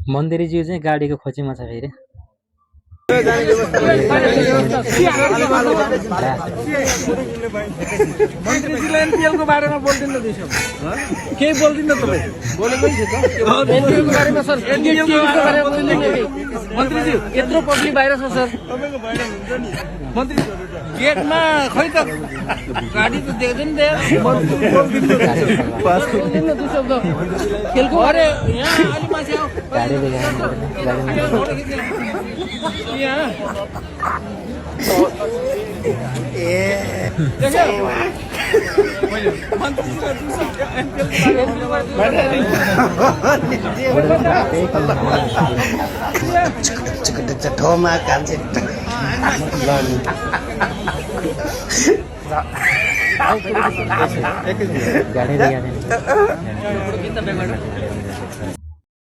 मन्दिरीज्यू चाहिँ गाडीको खोजीमा छ फेरि मन्त्रीजीले एनपीएलको बारेमा बोल्दिन दुई शब्द केही बोल्दिन तपाईँ बोलेकै छ त एनपीएलको बारेमा सर एनपीएलको बारेमा बोल्दिन मन्त्रीजी यत्रो पब्लिक बाहिर छ सर तपाईँको बाहिर हुन्छ नि मन्त्री गेटमा खै त गाडी त देख्दैन नि मन्त्री बोल्दिन दुई शब्द खेलको अरे यहाँ अलि माथि आऊ यहाँ ठोमा कान्छ गाडी